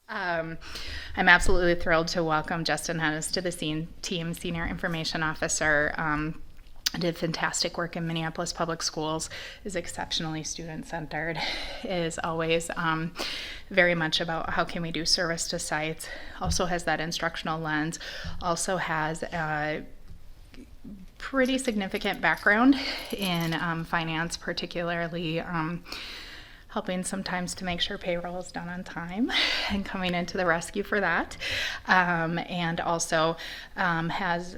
I'm absolutely thrilled to welcome Justin Hennis to the team, Senior Information Officer. Did fantastic work in Minneapolis Public Schools, is exceptionally student-centered, is always very much about how can we do service to sites, also has that instructional lens, also has a pretty significant background in finance, particularly helping sometimes to make sure payroll is done on time and coming into the rescue for that. And also has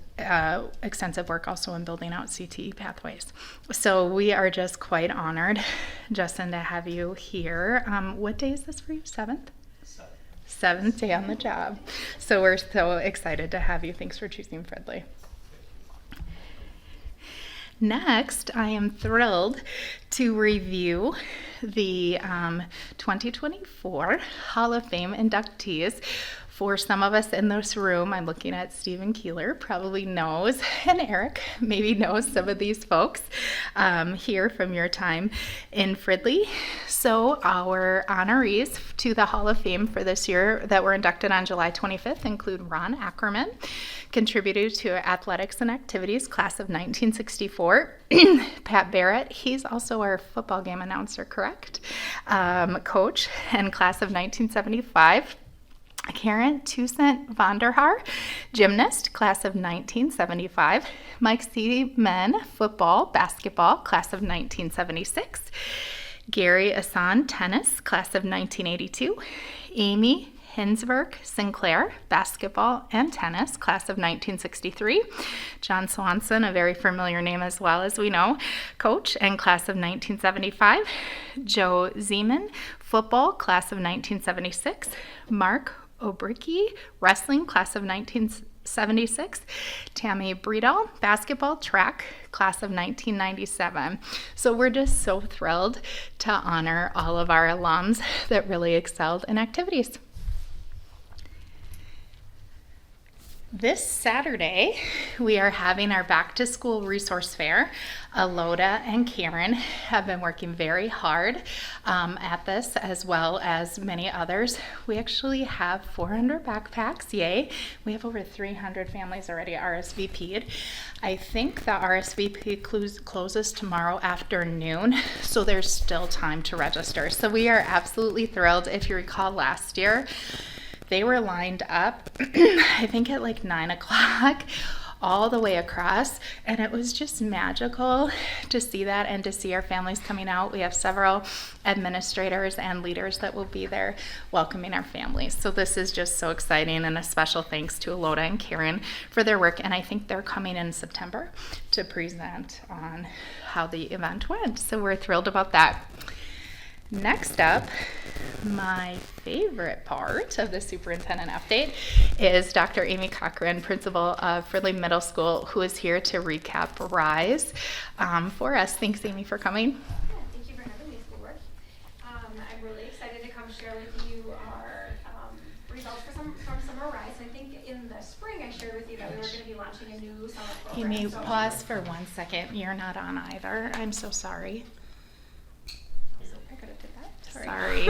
extensive work also in building out CTE pathways. So we are just quite honored, Justin, to have you here. What day is this for you? Seventh day on the job. So we're so excited to have you. Thanks for choosing Fridley. Next, I am thrilled to review the 2024 Hall of Fame inductees. For some of us in this room, I'm looking at Stephen Keeler, probably knows, and Eric maybe knows some of these folks here from your time in Fridley. So our honorees to the Hall of Fame for this year that were inducted on July 25th include Ron Ackerman, contributed to athletics and activities, class of 1964. Pat Barrett, he's also our football game announcer, correct? Coach, and class of 1975. Karen Toussaint Vonderhaar, gymnast, class of 1975. Mike Seaman, football, basketball, class of 1976. Gary Asan, tennis, class of 1982. Amy Hinsberg Sinclair, basketball and tennis, class of 1963. John Swanson, a very familiar name as well as we know, coach, and class of 1975. Joe Zeman, football, class of 1976. Mark Obricki, wrestling, class of 1976. Tammy Breedall, basketball, track, class of 1997. So we're just so thrilled to honor all of our alums that really excelled in activities. This Saturday, we are having our back to school resource fair. Aloda and Karen have been working very hard at this, as well as many others. We actually have 400 backpacks, yay. We have over 300 families already RSVP'd. I think the RSVP closes tomorrow afternoon, so there's still time to register. So we are absolutely thrilled. If you recall last year, they were lined up, I think at like 9 o'clock, all the way across, and it was just magical to see that and to see our families coming out. We have several administrators and leaders that will be there welcoming our families. So this is just so exciting, and a special thanks to Aloda and Karen for their work, and I think they're coming in September to present on how the event went. So we're thrilled about that. Next up, my favorite part of the superintendent update is Dr. Amy Cochran, principal of Fridley Middle School, who is here to recap RISE for us. Thanks, Amy, for coming. Yeah, thank you for having me, School Board. I'm really excited to come share with you our results from Summer RISE. I think in the spring I shared with you that we were going to be launching a new summer program. Amy, pause for 1 second. You're not on either. I'm so sorry. Sorry.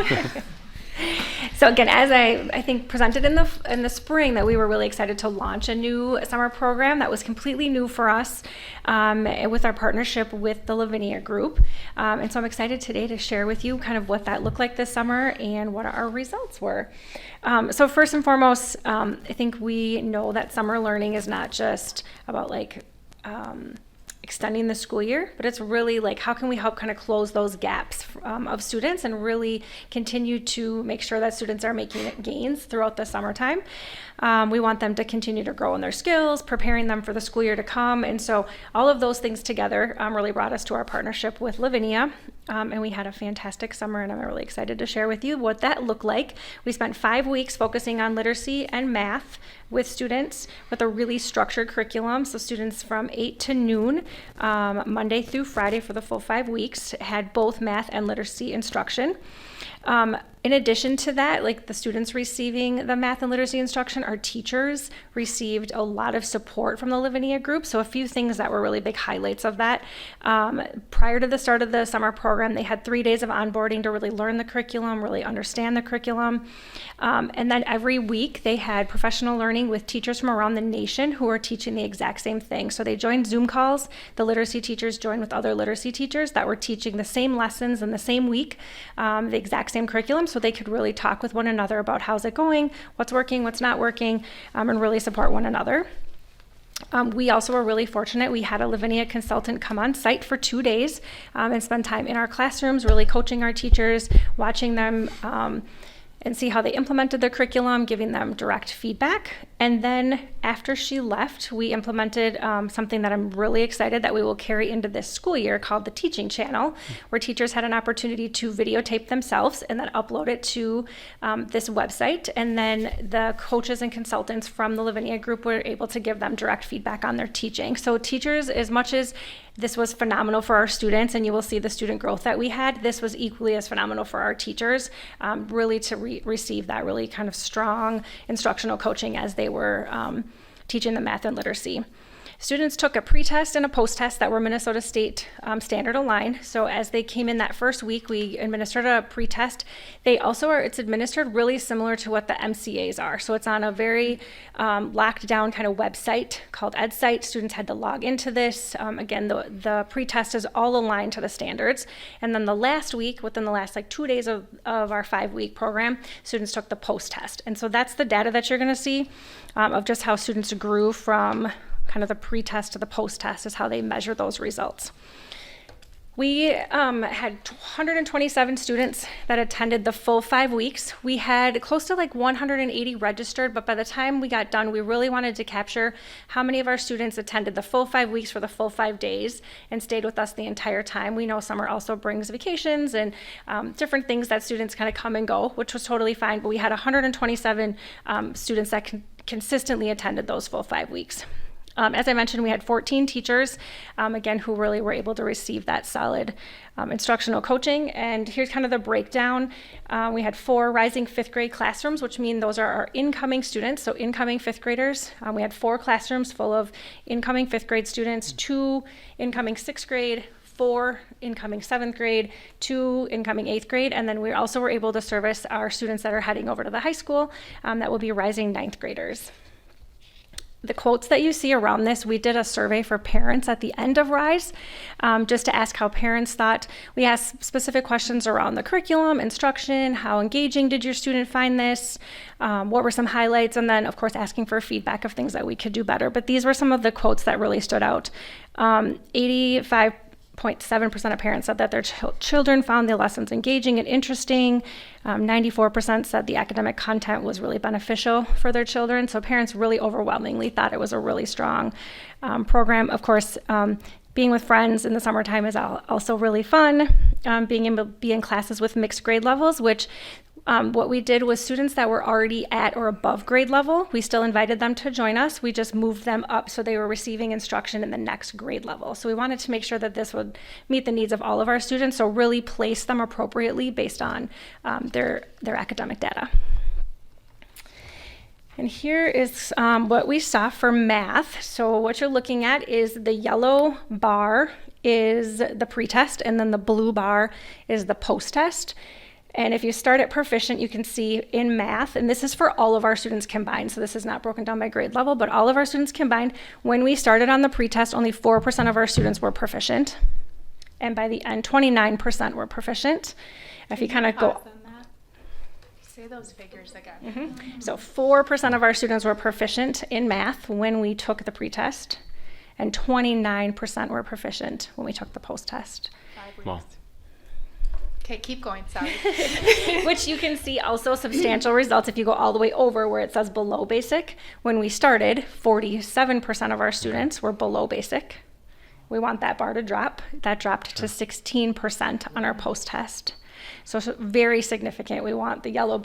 So again, as I think presented in the spring, that we were really excited to launch a new summer program that was completely new for us with our partnership with the Lavinia Group. And so I'm excited today to share with you kind of what that looked like this summer and what our results were. So first and foremost, I think we know that summer learning is not just about extending the school year, but it's really like how can we help kind of close those gaps of students and really continue to make sure that students are making gains throughout the summertime. We want them to continue to grow in their skills, preparing them for the school year to come. And so all of those things together really brought us to our partnership with Lavinia. And we had a fantastic summer, and I'm really excited to share with you what that looked like. We spent 5 weeks focusing on literacy and math with students with a really structured curriculum. So students from 8 to noon, Monday through Friday for the full 5 weeks, had both math and literacy instruction. In addition to that, like the students receiving the math and literacy instruction, our teachers received a lot of support from the Lavinia group. So a few things that were really big highlights of that. Prior to the start of the summer program, they had 3 days of onboarding to really learn the curriculum, really understand the curriculum. And then every week they had professional learning with teachers from around the nation who were teaching the exact same thing. So they joined Zoom calls. The literacy teachers joined with other literacy teachers that were teaching the same lessons in the same week, the exact same curriculum, so they could really talk with one another about how's it going, what's working, what's not working, and really support one another. We also were really fortunate. We had a Lavinia consultant come on site for 2 days and spend time in our classrooms, really coaching our teachers, watching them and see how they implemented the curriculum, giving them direct feedback. And then after she left, we implemented something that I'm really excited that we will carry into this school year called the Teaching Channel, where teachers had an opportunity to videotape themselves and then upload it to this website. And then the coaches and consultants from the Lavinia group were able to give them direct feedback on their teaching. So teachers, as much as this was phenomenal for our students, and you will see the student growth that we had, this was equally as phenomenal for our teachers, really to receive that really kind of strong instructional coaching as they were teaching the math and literacy. Students took a pre-test and a post-test that were Minnesota State standard aligned. So as they came in that first week, we administered a pre-test. It's administered really similar to what the MCAs are. So it's on a very locked down kind of website called EdSite. Students had to log into this. Again, the pre-test is all aligned to the standards. And then the last week, within the last 2 days of our 5-week program, students took the post-test. And so that's the data that you're gonna see of just how students grew from kind of the pre-test to the post-test is how they measure those results. We had 127 students that attended the full 5 weeks. We had close to 180 registered, but by the time we got done, we really wanted to capture how many of our students attended the full 5 weeks for the full 5 days and stayed with us the entire time. We know summer also brings vacations and different things that students kind of come and go, which was totally fine, but we had 127 students that consistently attended those full 5 weeks. As I mentioned, we had 14 teachers, again, who really were able to receive that solid instructional coaching. And here's kind of the breakdown. We had 4 rising 5th grade classrooms, which mean those are our incoming students, so incoming 5th graders. We had 4 classrooms full of incoming 5th grade students, 2 incoming 6th grade, 4 incoming 7th grade, 2 incoming 8th grade, and then we also were able to service our students that are heading over to the high school that will be rising 9th graders. The quotes that you see around this, we did a survey for parents at the end of RISE just to ask how parents thought. We asked specific questions around the curriculum, instruction, how engaging did your student find this, what were some highlights, and then of course asking for feedback of things that we could do better. But these were some of the quotes that really stood out. 85.7% of parents said that their children found the lessons engaging and interesting. 94% said the academic content was really beneficial for their children. So parents really overwhelmingly thought it was a really strong program. Of course, being with friends in the summertime is also really fun. Being able to be in classes with mixed grade levels, which what we did was students that were already at or above grade level, we still invited them to join us. We just moved them up so they were receiving instruction in the next grade level. So we wanted to make sure that this would meet the needs of all of our students, so really place them appropriately based on their academic data. And here is what we saw for math. So what you're looking at is the yellow bar is the pretest, and then the blue bar is the post-test. And if you start at proficient, you can see in math, and this is for all of our students combined, so this is not broken down by grade level, but all of our students combined, when we started on the pretest, only 4% of our students were proficient. And by the end, 29% were proficient. If you kind of go... Say those figures again. Mm-hmm. So 4% of our students were proficient in math when we took the pretest, and 29% were proficient when we took the post-test. Wow. Okay, keep going, sorry. Which you can see also substantial results if you go all the way over where it says below basic. When we started, 47% of our students were below basic. We want that bar to drop. That dropped to 16% on our post-test. So very significant. We want the blue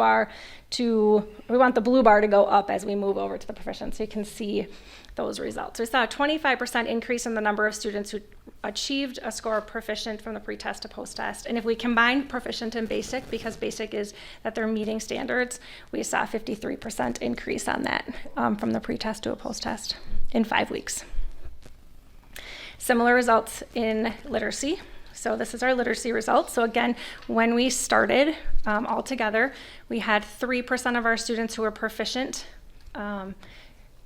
bar to go up as we move over to the proficient, so you can see those results. We saw a 25% increase in the number of students who achieved a score of proficient from the pre-test to post-test. And if we combine proficient and basic, because basic is that they're meeting standards, we saw a 53% increase on that from the pre-test to a post-test in 5 weeks. Similar results in literacy. So this is our literacy results. So again, when we started all together, we had 3% of our students who were proficient on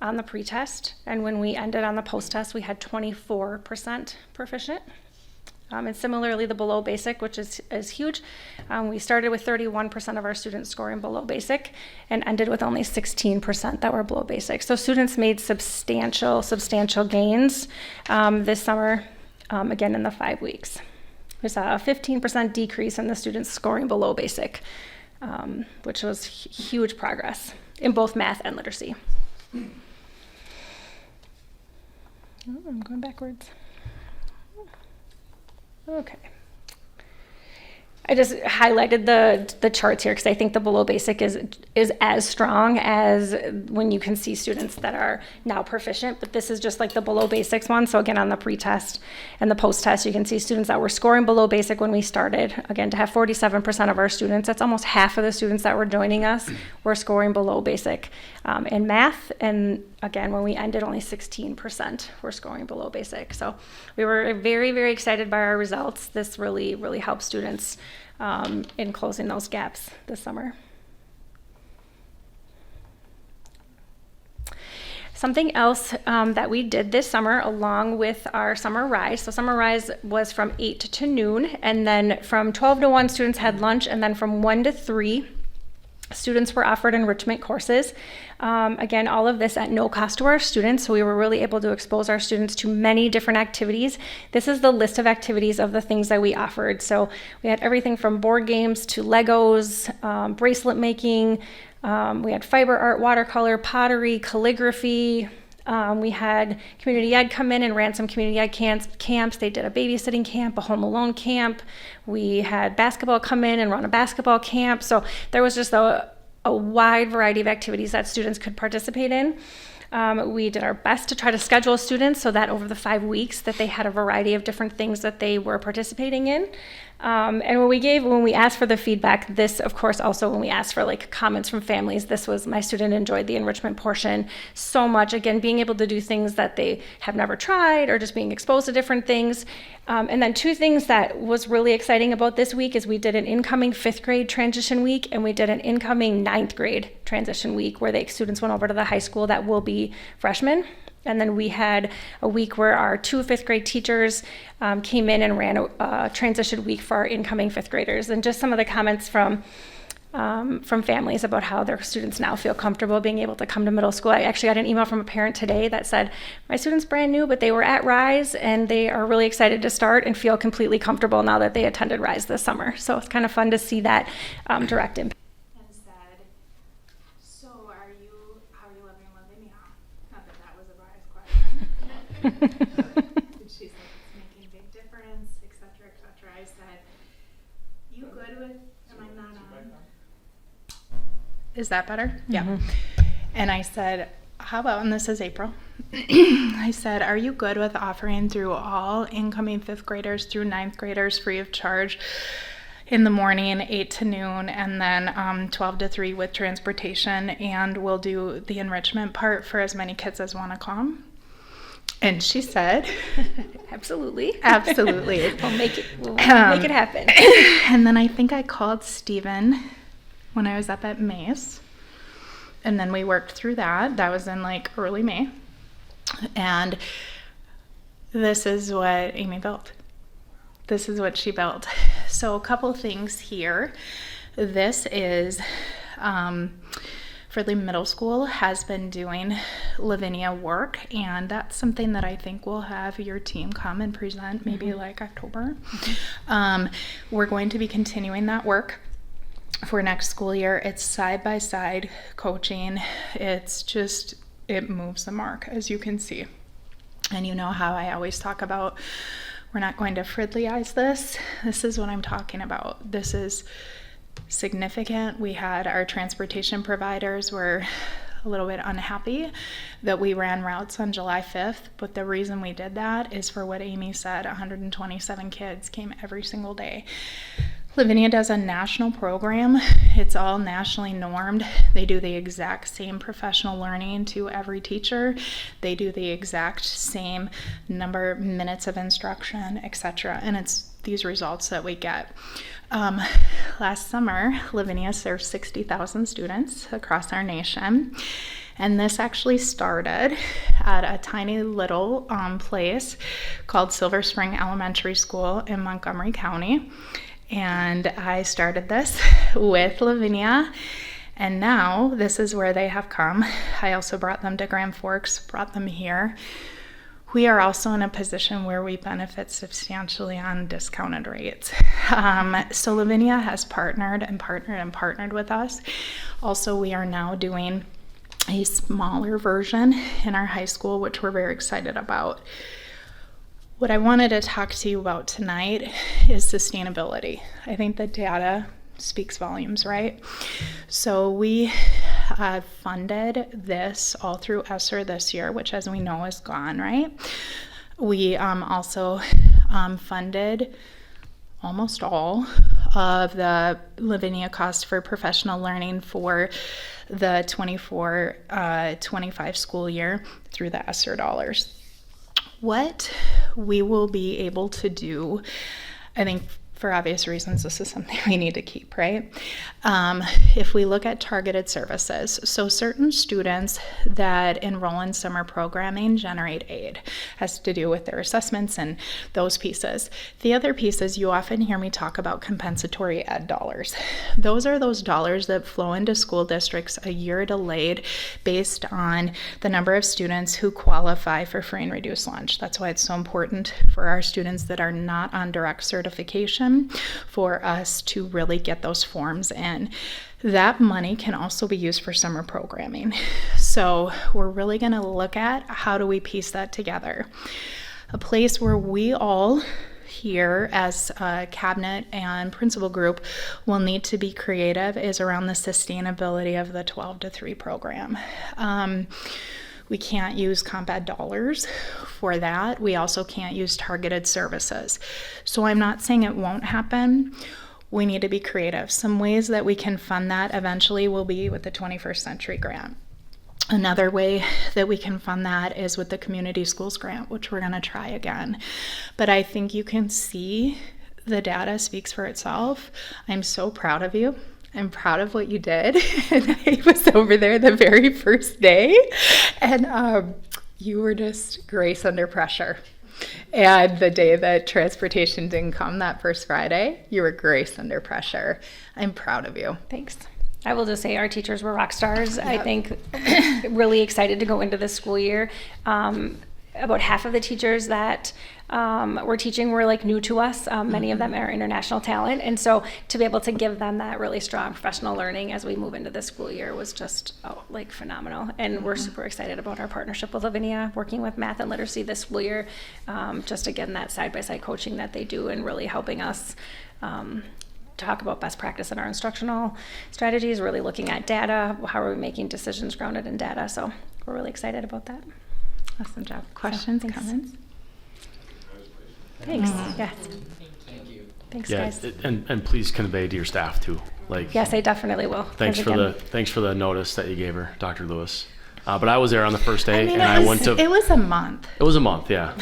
the pretest, and when we ended on the post-test, we had 24% proficient. And similarly, the below basic, which is huge, we started with 31% of our students scoring below basic and ended with only 16% that were below basic. So students made substantial gains this summer, again in the 5 weeks. We saw a 15% decrease in the students scoring below basic, which was huge progress in both math and literacy. Oh, I'm going backwards. Okay. I just highlighted the charts here because I think the below basic is as strong as when you can see students that are now proficient, but this is just like the below basics one. So again, on the pre-test and the post-test, you can see students that were scoring below basic when we started. Again, to have 47% of our students, that's almost half of the students that were joining us were scoring below basic in math. And again, when we ended, only 16% were scoring below basic. So we were very, very excited by our results. This really, really helped students in closing those gaps this summer. Something else that we did this summer along with our summer rise. So summer rise was from 8 to noon, and then from 12 to 1 students had lunch, and then from 1 to 3 students were offered enrichment courses. Again, all of this at no cost to our students, so we were really able to expose our students to many different activities. This is the list of activities of the things that we offered. So we had everything from board games to Legos, bracelet making, we had fiber art, watercolor, pottery, calligraphy. We had Community Ed come in and ran some Community Ed camps. They did a babysitting camp, a home alone camp. We had basketball come in and run a basketball camp. So there was just a wide variety of activities that students could participate in. We did our best to try to schedule students so that over the 5 weeks that they had a variety of different things that they were participating in. And when we asked for the feedback, this, of course, also when we asked for like comments from families, this was, my student enjoyed the enrichment portion so much. Again, being able to do things that they have never tried or just being exposed to different things. And then 2 things that was really exciting about this week is we did an incoming 5th grade transition week, and we did an incoming 9th grade transition week where the students went over to the high school that will be freshmen. And then we had a week where our 2 5th grade teachers came in and ran a transition week for our incoming 5th graders. And just some of the comments from families about how their students now feel comfortable being able to come to middle school. I actually got an email from a parent today that said, my student's brand new, but they were at RISE and they are really excited to start and feel completely comfortable now that they attended RISE this summer. So it's kind of fun to see that direct impact. She said it's making a big difference, et cetera, et cetera. I said, you good with, am I not on? Is that better? Yeah. Mm-hmm. And I said, how about, and this is April, I said, are you good with offering through all incoming 5th graders through 9th graders free of charge in the morning, 8 to noon, and then 12 to 3 with transportation, and we'll do the enrichment part for as many kids as want to come? And she said, absolutely. Absolutely. We'll make it happen. And then I think I called Steven when I was up at Mace. And then we worked through that. That was in like early May. And this is what Amy built. This is what she built. So a couple things here. This is Fridley Middle School has been doing Lavinia work, and that's something that I think we'll have your team come and present maybe like October. We're going to be continuing that work for next school year. It's side-by-side coaching. It's just, it moves the mark, as you can see. And you know how I always talk about we're not going to Fridleyize this. This is what I'm talking about. This is significant. We had our transportation providers were a little bit unhappy that we ran routes on July 5th, but the reason we did that is for what Amy said. 127 kids came every single day. Lavinia does a national program. It's all nationally normed. They do the exact same professional learning to every teacher. They do the exact same number of minutes of instruction, etc. And it's these results that we get. Last summer, Lavinia served 60,000 students across our nation. And this actually started at a tiny little place called Silver Spring Elementary School in Montgomery County. And I started this with Lavinia, and now this is where they have come. I also brought them to Grand Forks, brought them here. We are also in a position where we benefit substantially on discounted rates. So Lavinia has partnered with us. Also, we are now doing a smaller version in our high school, which we're very excited about. What I wanted to talk to you about tonight is sustainability. I think the data speaks volumes, right? So we funded this all through ESSER this year, which, as we know, is gone, right? We also funded almost all of the Lavinia cost for professional learning for the 24-25 school year through the ESSER dollars. What we will be able to do, I think for obvious reasons, this is something we need to keep, right? If we look at targeted services, so certain students that enroll in summer programming generate aid, has to do with their assessments and those pieces. The other pieces, you often hear me talk about compensatory ed dollars. Those are those dollars that flow into school districts a year delayed based on the number of students who qualify for free and reduced lunch. That's why it's so important for our students that are not on direct certification for us to really get those forms in. That money can also be used for summer programming. So we're really going to look at how do we piece that together. A place where we all here as a cabinet and principal group will need to be creative is around the sustainability of the 12-3 program. We can't use comp ed dollars for that. We also can't use targeted services. So I'm not saying it won't happen. We need to be creative. Some ways that we can fund that eventually will be with the 21st Century Grant. Another way that we can fund that is with the Community Schools Grant, which we're going to try again. But I think you can see the data speaks for itself. I'm so proud of you. I'm proud of what you did. And I was over there the very first day, and you were just grace under pressure. And the day that transportation didn't come, that first Friday, you were grace under pressure. I'm proud of you. Thanks. I will just say our teachers were rock stars. Yep. I think really excited to go into this school year. About half of the teachers that were teaching were like new to us. Many of them are international talent. And so to be able to give them that really strong professional learning as we move into this school year was just like phenomenal. And we're super excited about our partnership with Lavinia, working with math and literacy this school year. Just again, that side-by-side coaching that they do and really helping us talk about best practice in our instructional strategies, really looking at data, how are we making decisions grounded in data. So we're really excited about that. Awesome job. Questions, comments? Thanks. Yes. Thank you. Thanks, Yeah, guys. and please convey to your staff too. Like, Yes, I definitely will. thanks for the notice that you gave her, Dr. Lewis. But I was there on the first day, It was a month. It was a month, yeah.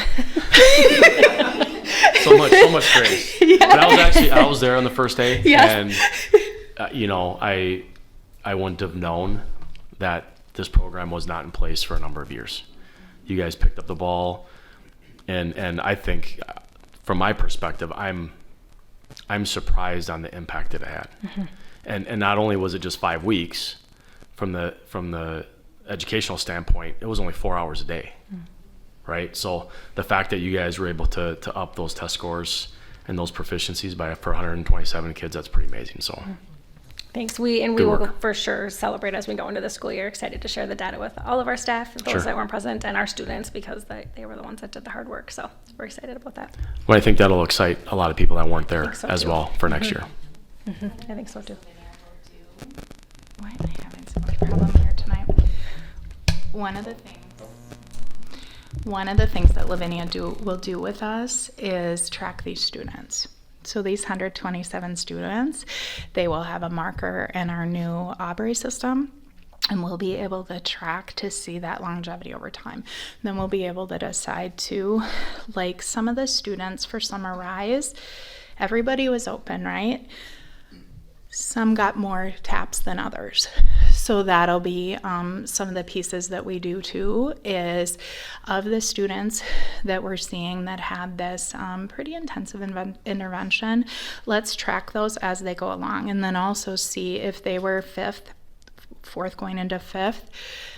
so much grace. Yeah. But I was there on the first day, yes. And I wouldn't have known that this program was not in place for a number of years. You guys picked up the ball, and I think, from my perspective, I'm surprised on the impact that it had. Mm-hmm. And not only was it just 5 weeks, from the educational standpoint, it was only 4 hours a day, right? So the fact that you guys were able to up those test scores and those proficiencies for 127 kids, that's pretty amazing. So. Thanks. We will for sure celebrate as we go into the school year. Excited to share the data with all of our staff, those that weren't present, and our students, because they were the ones that did the hard work. So we're excited about that. Well, I think that'll excite a lot of people that weren't there as too. well for next year. Mm-hmm. I think so too. Why am I having so much problem here tonight? one of the things that Lavinia will do with us is track these students. So these 127 students, they will have a marker in our new Aubrey system, and we'll be able to track to see that longevity over time. Then we'll be able to decide to, like some of the students for Summer Rise, everybody was open, right? Some got more taps than others. So that'll be some of the pieces that we do too, is of the students that we're seeing that had this pretty intensive intervention, let's track those as they go along, and then also see if they were fourth going into fifth,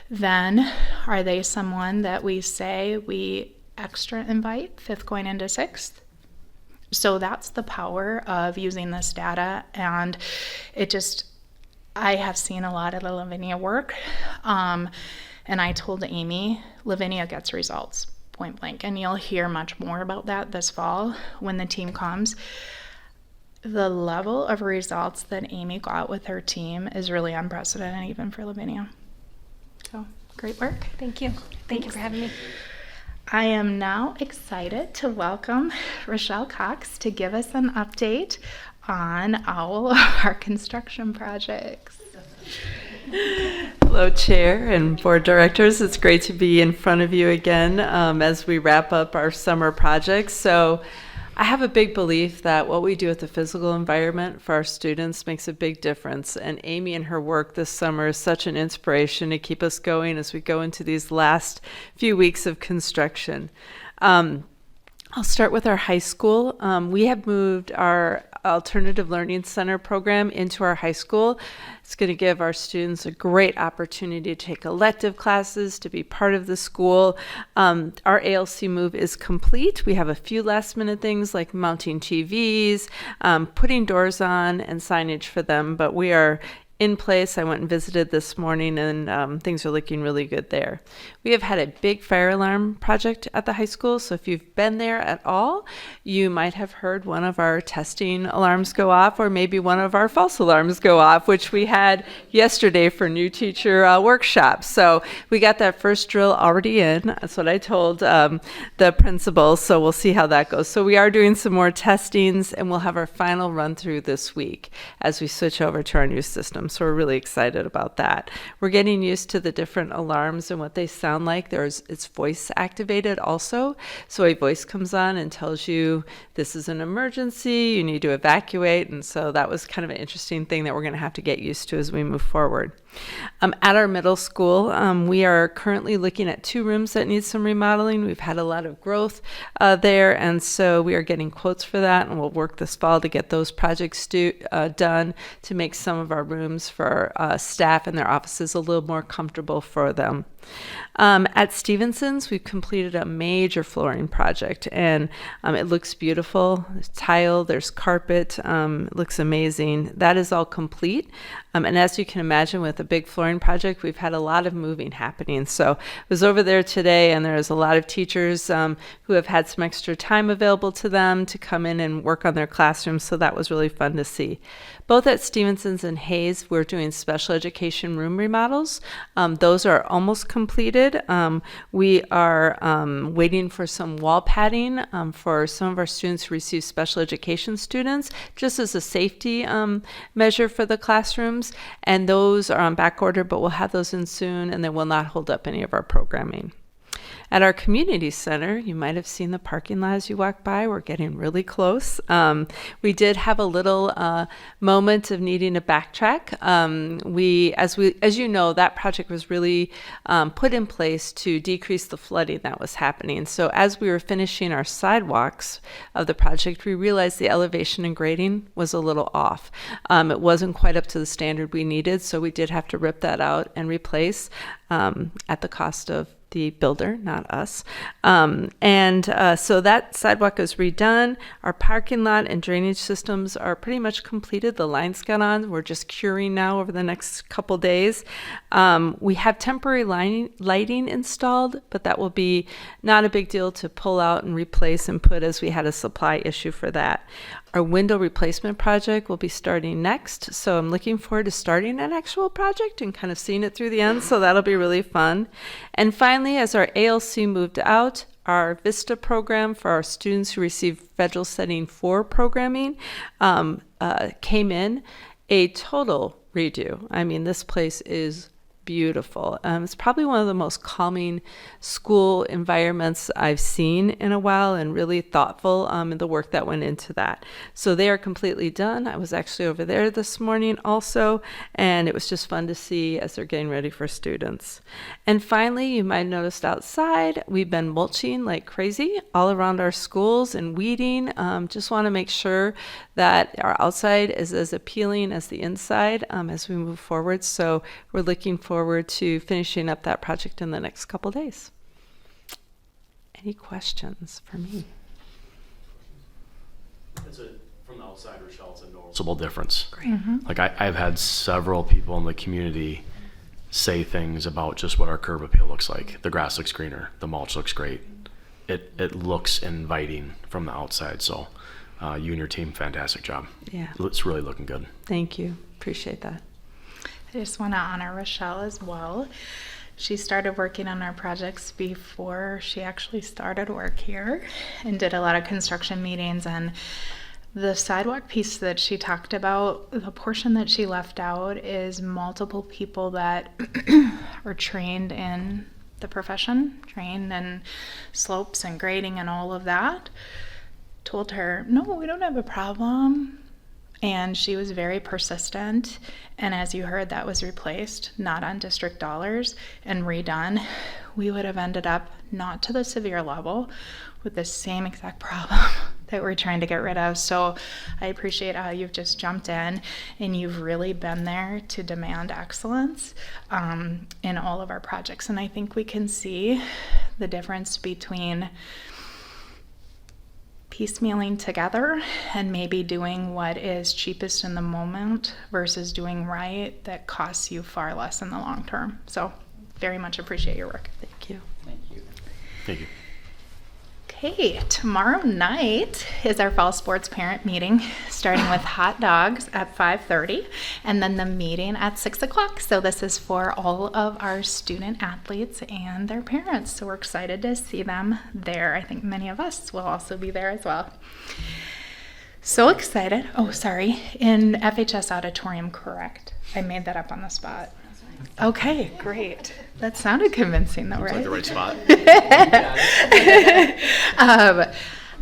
then are they someone that we say we extra invite fifth going into sixth? So that's the power of using this data, and I have seen a lot of the Lavinia work, and I told Amy, Lavinia gets results, point blank, and you'll hear much more about that this fall when the team comes. The level of results that Amy got with her team is really unprecedented, even for Lavinia. So, great work. Thank you. Thank you for having me. I am now excited to welcome Rochelle Cox to give us an update on all of our construction projects. Hello, Chair and Board Directors. It's great to be in front of you again as we wrap up our summer projects. So I have a big belief that what we do with the physical environment for our students makes a big difference. And Amy and her work this summer is such an inspiration to keep us going as we go into these last few weeks of construction. I'll start with our high school. We have moved our Alternative Learning Center program into our high school. It's going to give our students a great opportunity to take elective classes, to be part of the school. Our ALC move is complete. We have a few last minute things like mounting TVs, putting doors on, and signage for them, but we are in place. I went and visited this morning, and things are looking really good there. We have had a big fire alarm project at the high school, so if you've been there at all, you might have heard one of our testing alarms go off, or maybe one of our false alarms go off, which we had yesterday for new teacher workshops. So we got that first drill already in. That's what I told the principal, so we'll see how that goes. So we are doing some more testings, and we'll have our final run through this week as we switch over to our new system. So we're really excited about that. We're getting used to the different alarms and what they sound like. It's voice activated also. So a voice comes on and tells you this is an emergency, you need to evacuate. And so that was kind of an interesting thing that we're going to have to get used to as we move forward. At our middle school, we are currently looking at 2 rooms that need some remodeling. We've had a lot of growth there, and so we are getting quotes for that, and we'll work this fall to get those projects done to make some of our rooms for staff and their offices a little more comfortable for them. At Stevenson's, we've completed a major flooring project, and it looks beautiful. There's tile, there's carpet, it looks amazing. That is all complete. And as you can imagine, with a big flooring project, we've had a lot of moving happening. So I was over there today, and there's a lot of teachers who have had some extra time available to them to come in and work on their classrooms. So that was really fun to see. Both at Stevenson's and Hayes, we're doing special education room remodels. Those are almost completed. We are waiting for some wall padding for some of our students who receive special education students, just as a safety measure for the classrooms. And those are on back order, but we'll have those in soon, and they will not hold up any of our programming. At our community center, you might have seen the parking lot as you walk by. We're getting really close. We did have a little moment of needing to backtrack. As you know, that project was really put in place to decrease the flooding that was happening. So as we were finishing our sidewalks of the project, we realized the elevation and grading was a little off. It wasn't quite up to the standard we needed, so we did have to rip that out and replace at the cost of the builder, not us. So that sidewalk is redone. Our parking lot and drainage systems are pretty much completed. The lines got on. We're just curing now over the next couple days. We have temporary lighting installed, but that will be not a big deal to pull out and replace and put, as we had a supply issue for that. Our window replacement project will be starting next. So I'm looking forward to starting an actual project and kind of seeing it through the end. So that'll be really fun. And finally, as our ALC moved out, our VISTA program for our students who receive federal setting 4 programming came in a total redo. I mean, this place is beautiful. It's probably one of the most calming school environments I've seen in a while, and really thoughtful in the work that went into that. So they are completely done. I was actually over there this morning also, and it was just fun to see as they're getting ready for students. And finally, you might have noticed outside, we've been mulching like crazy all around our schools and weeding. Just want to make sure that our outside is as appealing as the inside as we move forward. So we're looking forward to finishing up that project in the next couple days. Any questions for me? From the outside, Rochelle, it's a noticeable difference. Great. Mm-hmm. Like I've had several people in the community say things about just what our curb appeal looks like. The grass looks greener. The mulch looks great. It looks inviting from the outside. So you and your team, fantastic job. Yeah. It's really looking good. Thank you. Appreciate that. I just want to honor Rochelle as well. She started working on our projects before she actually started work here and did a lot of construction meetings. And the sidewalk piece that she talked about, the portion that she left out is multiple people that are trained in the profession, trained in slopes and grading and all of that, told her, no, we don't have a problem. And she was very persistent. And as you heard, that was replaced, not on district dollars, and redone. We would have ended up not to the severe level with the same exact problem that we're trying to get rid of. So I appreciate how you've just jumped in and you've really been there to demand excellence in all of our projects. And I think we can see the difference between piecemealing together and maybe doing what is cheapest in the moment versus doing right that costs you far less in the long term. So very much appreciate your work. Thank you. Thank you. Thank you. Okay, tomorrow night is our fall sports parent meeting, starting with hot dogs at 5:30 and then the meeting at 6 o'clock. So this is for all of our student athletes and their parents. So we're excited to see them there. I think many of us will also be there as well. So excited. Oh, sorry. In FHS auditorium, correct. I made that up on the spot. Okay, great. That sounded convincing though, right? Like the right spot.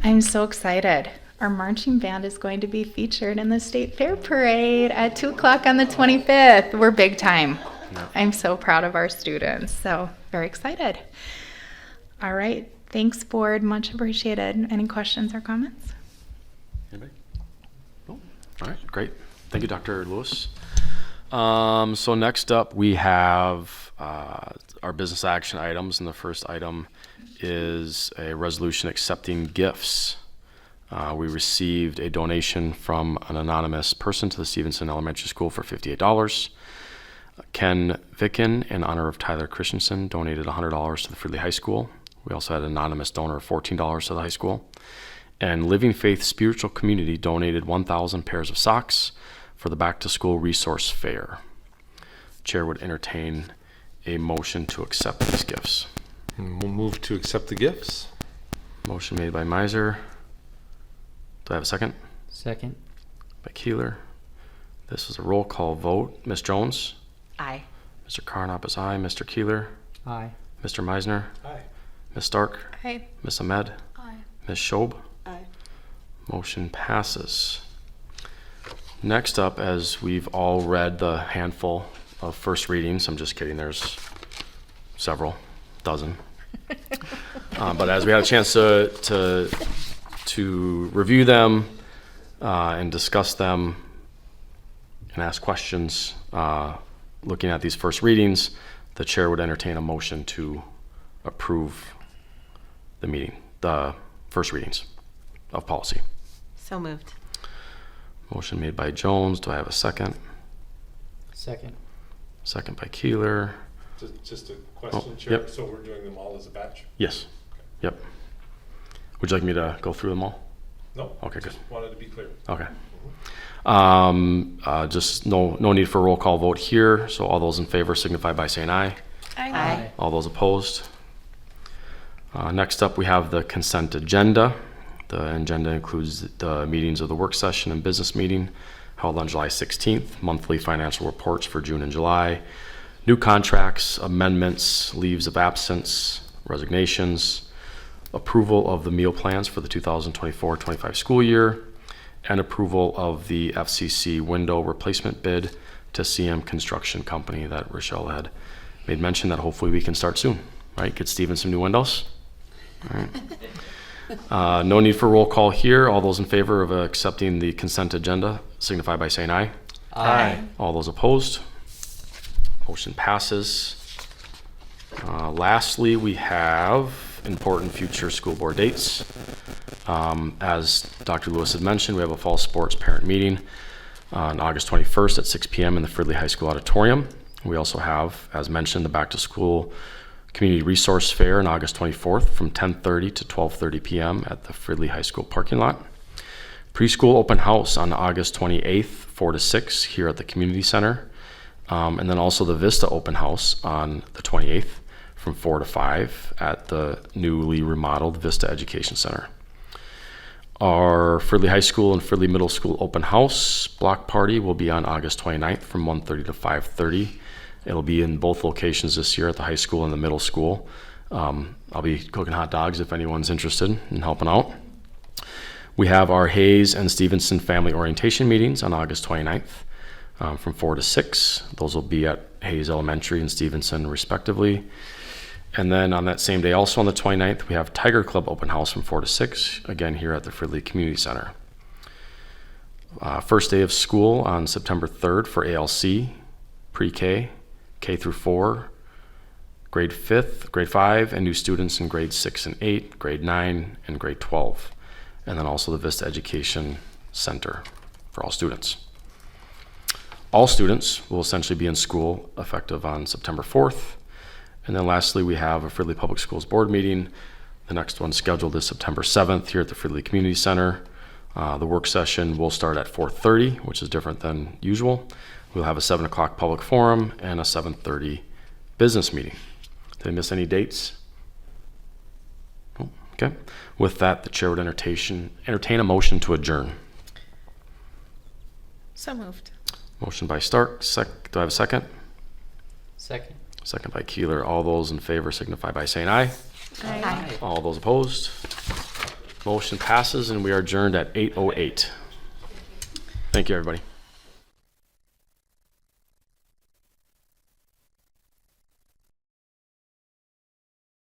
I'm so excited. Our marching band is going to be featured in the State Fair Parade at 2 o'clock on the 25th. We're big time. Yeah. I'm so proud of our students. So very excited. All right. Thanks, board. Much appreciated. Any questions or comments? Anybody? Oh, all right, great. Thank you, Dr. Lewis. So next up, we have our business action items, and the first item is a resolution accepting gifts. We received a donation from an anonymous person to the Stevenson Elementary School for $58. Ken Vicken, in honor of Tyler Christensen, donated $100 to the Fridley High School. We also had an anonymous donor of $14 to the high school. And Living Faith Spiritual Community donated 1,000 pairs of socks for the Back to School Resource Fair. Chair would entertain a motion to accept these gifts. And we'll move to accept the gifts. Motion made by Miser. Do I have a second? Second. By Keeler. This is a roll call vote. Ms. Jones? Aye. Mr. Carnop is aye. Mr. Keeler? Aye. Mr. Meisner? Aye. Ms. Stark? Aye. Ms. Ahmed? Aye. Ms. Schob? Aye. Motion passes. Next up, as we've all read the handful of first readings, I'm just kidding, there's several, dozen. But as we had a chance to review them and discuss them and ask questions, looking at these first readings, the chair would entertain a motion to approve the first readings of policy. So moved. Motion made by Jones. Do I have a second? Second. Second by Keeler. Just a question, Oh, Chair. yep. So we're doing them all as a batch? Yes. Yep. Would you like me to go through them all? No. Okay, good. Just wanted to be clear. Okay. Just no need for a roll call vote here. So all those in favor signify by saying aye. Aye. All those opposed? Next up, we have the consent agenda. The agenda includes the meetings of the work session and business meeting held on July 16th, monthly financial reports for June and July, new contracts, amendments, leaves of absence, resignations, approval of the meal plans for the 2024-25 school year, and approval of the FCC window replacement bid to CM Construction Company that Rochelle had made mention that hopefully we can start soon, right? Get Steven some new windows. All right. No need for roll call here. All those in favor of accepting the consent agenda signify by saying aye. Aye. All those opposed? Motion passes. Lastly, we have important future school board dates. As Dr. Lewis had mentioned, we have a fall sports parent meeting on August 21st at 6 p.m. in the Fridley High School auditorium. We also have, as mentioned, the back to school community resource fair on August 24th from 10:30 to 12:30 p.m. at the Fridley High School parking lot. Preschool open house on August 28th, 4 to 6 here at the community center. And then also the Vista open house on the 28th from 4 to 5 at the newly remodeled Vista Education Center. Our Fridley High School and Fridley Middle School open house block party will be on August 29th from 1:30 to 5:30. It'll be in both locations this year at the high school and the middle school. I'll be cooking hot dogs if anyone's interested in helping out. We have our Hayes and Stevenson family orientation meetings on August 29th from 4 to 6. Those will be at Hayes Elementary and Stevenson respectively. And then on that same day, also on the 29th, we have Tiger Club open house from 4 to 6, again here at the Fridley Community Center. First day of school on September 3rd for ALC, pre-K, K through 4, grade 5th, grade 5, and new students in grades 6 and 8, grade 9, and grade 12. And then also the Vista Education Center for all students. All students will essentially be in school effective on September 4th. And then lastly, we have a Fridley Public Schools Board meeting. The next one scheduled is September 7th here at the Fridley Community Center. The work session will start at 4:30, which is different than usual. We'll have a 7 o'clock public forum and a 7:30 business meeting. Did I miss any dates? Oh, okay. With that, the chair would entertain a motion to adjourn. So moved. Motion by Stark. Do I have a second? Second. Second by Keeler. All those in favor signify by saying aye. Aye. All those opposed? Motion passes and we are adjourned at 8:08. Thank you, everybody.